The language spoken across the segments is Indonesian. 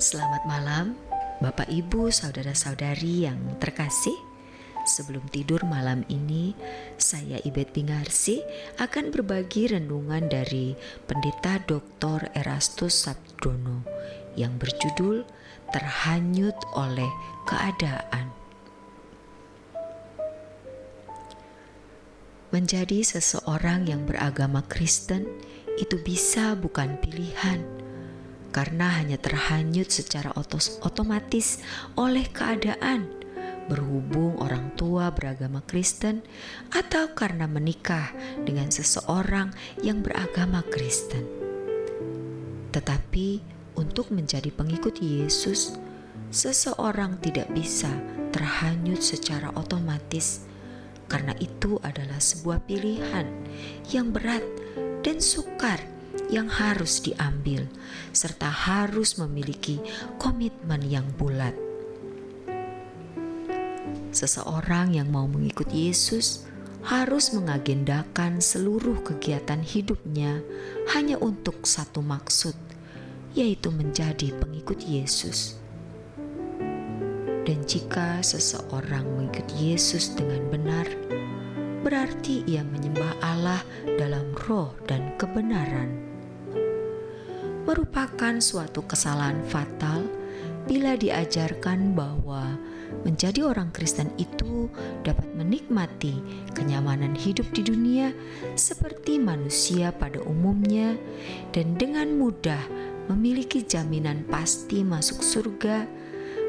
Selamat malam, Bapak Ibu, saudara-saudari yang terkasih. Sebelum tidur malam ini, saya Ibet Bingarsi akan berbagi renungan dari Pendeta Dr. Erastus Sabdono yang berjudul Terhanyut oleh Keadaan. Menjadi seseorang yang beragama Kristen itu bisa bukan pilihan, karena hanya terhanyut secara otomatis oleh keadaan, berhubung orang tua beragama Kristen atau karena menikah dengan seseorang yang beragama Kristen. Tetapi untuk menjadi pengikut Yesus, seseorang tidak bisa terhanyut secara otomatis, karena itu adalah sebuah pilihan yang berat dan sukar yang harus diambil, serta harus memiliki komitmen yang bulat. Seseorang yang mau mengikut Yesus harus mengagendakan seluruh kegiatan hidupnya hanya untuk satu maksud, yaitu menjadi pengikut Yesus. Dan jika seseorang mengikut Yesus dengan benar, berarti ia menyembah Allah dalam roh dan kebenaran. Merupakan suatu kesalahan fatal bila diajarkan bahwa menjadi orang Kristen itu dapat menikmati kenyamanan hidup di dunia seperti manusia pada umumnya dan dengan mudah memiliki jaminan pasti masuk surga.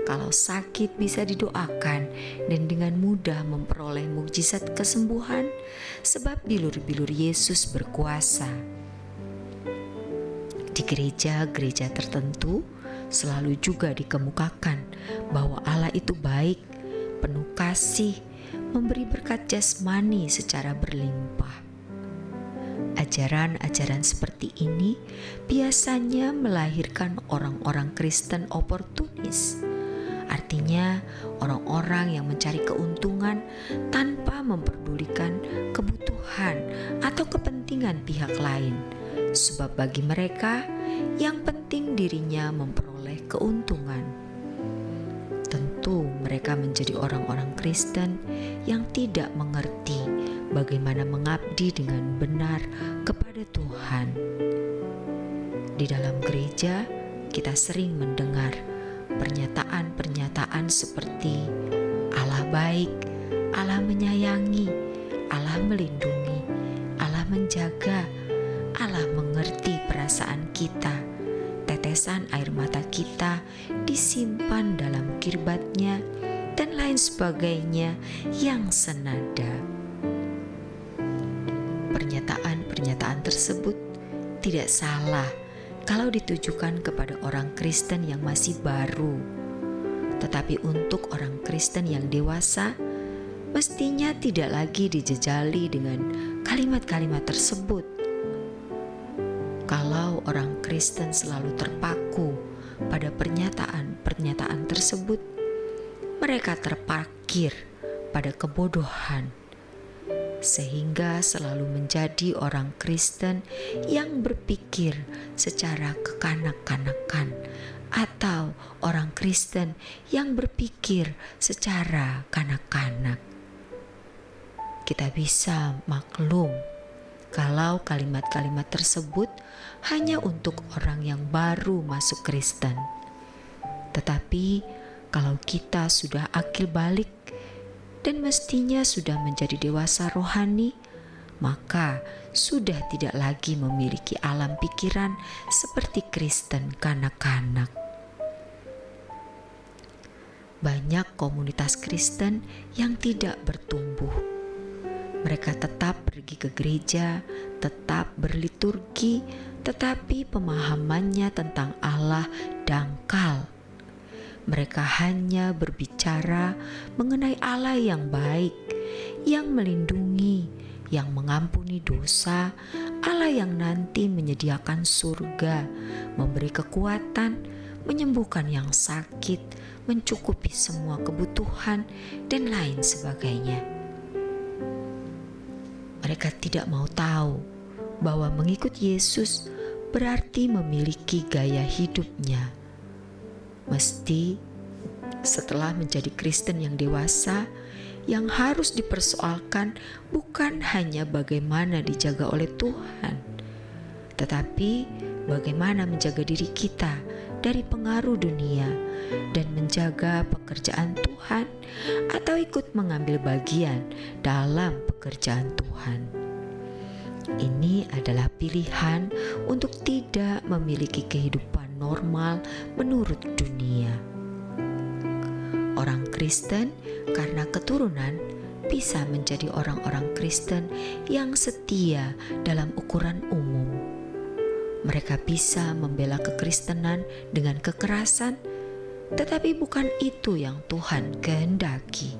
Kalau sakit bisa didoakan dan dengan mudah memperoleh mukjizat kesembuhan sebab bilur-bilur Yesus berkuasa. Di gereja-gereja tertentu selalu juga dikemukakan bahwa Allah itu baik, penuh kasih, memberi berkat jasmani secara berlimpah. Ajaran-ajaran seperti ini biasanya melahirkan orang-orang Kristen oportunis. Artinya orang-orang yang mencari keuntungan tanpa memperdulikan kebutuhan atau kepentingan pihak lain. Sebab bagi mereka yang penting dirinya memperoleh keuntungan. Tentu mereka menjadi orang-orang Kristen yang tidak mengerti bagaimana mengabdi dengan benar kepada Tuhan. Di dalam gereja kita sering mendengar pernyataan-pernyataan seperti Allah baik, Allah menyayangi, Allah melindungi, Allah menjaga, Allah mengerti perasaan kita. Tetesan air mata kita disimpan dalam kirbatnya dan lain sebagainya yang senada. Pernyataan-pernyataan tersebut tidak salah kalau ditujukan kepada orang Kristen yang masih baru. Tetapi untuk orang Kristen yang dewasa, mestinya tidak lagi dijejali dengan kalimat-kalimat tersebut. Kalau orang Kristen selalu terpaku pada pernyataan-pernyataan tersebut, mereka terparkir pada kebodohan, sehingga selalu menjadi orang Kristen yang berpikir secara kekanak-kanakan atau orang Kristen yang berpikir secara kanak-kanak. Kita bisa maklum kalau kalimat-kalimat tersebut hanya untuk orang yang baru masuk Kristen. Tetapi kalau kita sudah akil balik dan mestinya sudah menjadi dewasa rohani, maka sudah tidak lagi memiliki alam pikiran seperti Kristen kanak-kanak. Banyak komunitas Kristen yang tidak bertumbuh. Mereka tetap pergi ke gereja, tetap berliturgi, tetapi pemahamannya tentang Allah dangkal. Mereka hanya berbicara mengenai Allah yang baik, yang melindungi, yang mengampuni dosa, Allah yang nanti menyediakan surga, memberi kekuatan, menyembuhkan yang sakit, mencukupi semua kebutuhan, dan lain sebagainya. Mereka tidak mau tahu bahwa mengikut Yesus berarti memiliki gaya hidupnya. Mesti setelah menjadi Kristen yang dewasa, yang harus dipersoalkan bukan hanya bagaimana dijaga oleh Tuhan, tetapi bagaimana menjaga diri kita dari pengaruh dunia dan menjaga pekerjaan Tuhan atau ikut mengambil bagian dalam pekerjaan Tuhan. Ini adalah pilihan untuk tidak memiliki kehidupan normal menurut dunia. Orang Kristen karena keturunan bisa menjadi orang-orang Kristen yang setia dalam ukuran umum. Mereka bisa membela kekristenan dengan kekerasan, tetapi bukan itu yang Tuhan kehendaki.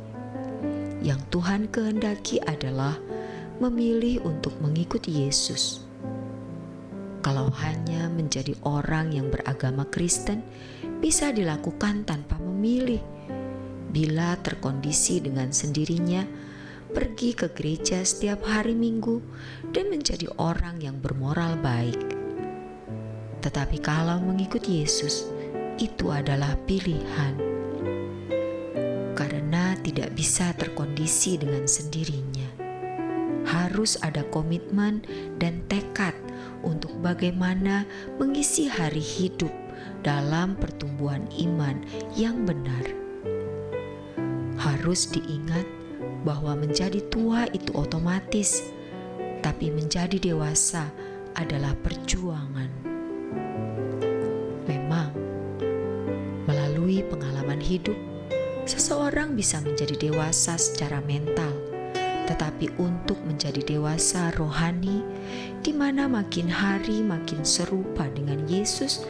Yang Tuhan kehendaki adalah memilih untuk mengikuti Yesus. Kalau hanya menjadi orang yang beragama Kristen bisa dilakukan tanpa memilih. Bila terkondisi dengan sendirinya, pergi ke gereja setiap hari Minggu dan menjadi orang yang bermoral baik. Tetapi kalau mengikuti Yesus, itu adalah pilihan. Karena tidak bisa terkondisi dengan sendirinya. Harus ada komitmen dan tekad untuk bagaimana mengisi hari hidup dalam pertumbuhan iman yang benar. Harus diingat bahwa menjadi tua itu otomatis, tapi menjadi dewasa adalah perjuangan. Memang, melalui pengalaman hidup, seseorang bisa menjadi dewasa secara mental, tetapi untuk menjadi dewasa rohani, di mana makin hari makin serupa dengan Yesus,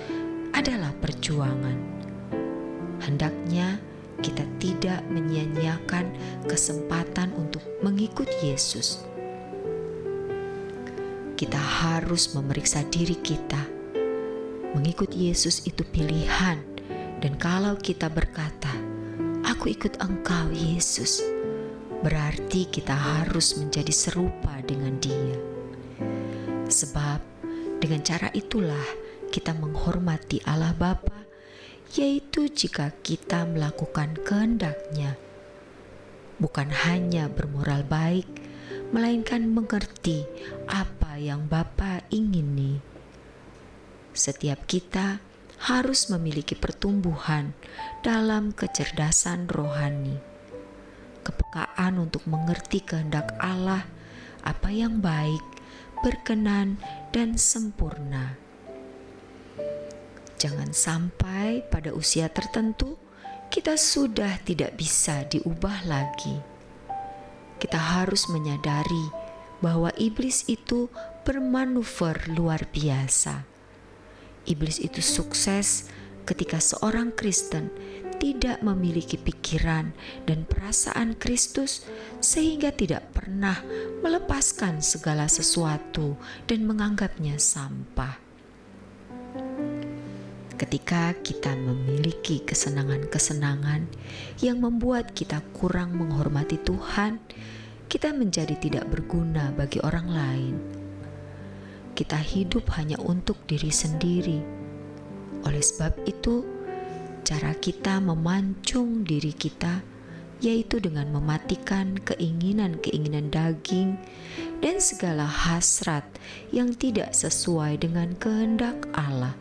adalah perjuangan. Hendaknya kita tidak menyia-nyiakan kesempatan untuk mengikut Yesus. Kita harus memeriksa diri kita. Mengikut Yesus itu pilihan, dan kalau kita berkata, "Aku ikut Engkau, Yesus," berarti kita harus menjadi serupa dengan Dia. Sebab dengan cara itulah kita menghormati Allah Bapa, yaitu jika kita melakukan kehendak-Nya. Bukan hanya bermoral baik, melainkan mengerti apa yang Bapa ingini. Setiap kita harus memiliki pertumbuhan dalam kecerdasan rohani, kepekaan untuk mengerti kehendak Allah, apa yang baik, berkenan, dan sempurna. Jangan sampai pada usia tertentu kita sudah tidak bisa diubah lagi. Kita harus menyadari bahwa iblis itu bermanuver luar biasa. Iblis itu sukses ketika seorang Kristen tidak memiliki pikiran dan perasaan Kristus, sehingga tidak pernah melepaskan segala sesuatu dan menganggapnya sampah. Ketika kita memiliki kesenangan-kesenangan yang membuat kita kurang menghormati Tuhan, kita menjadi tidak berguna bagi orang lain. Kita hidup hanya untuk diri sendiri. Oleh sebab itu, cara kita memancung diri kita yaitu dengan mematikan keinginan-keinginan daging dan segala hasrat yang tidak sesuai dengan kehendak Allah.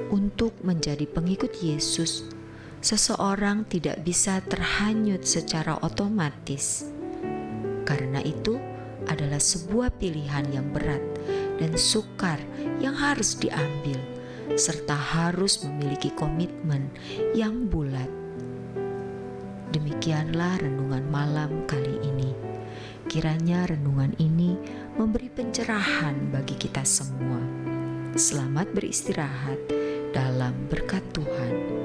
Untuk menjadi pengikut Yesus, seseorang tidak bisa terhanyut secara otomatis. Karena itu adalah sebuah pilihan yang berat dan sukar yang harus diambil, serta harus memiliki komitmen yang bulat. Demikianlah renungan malam kali ini. Kiranya renungan ini memberi pencerahan bagi kita semua. Selamat beristirahat dalam berkat Tuhan.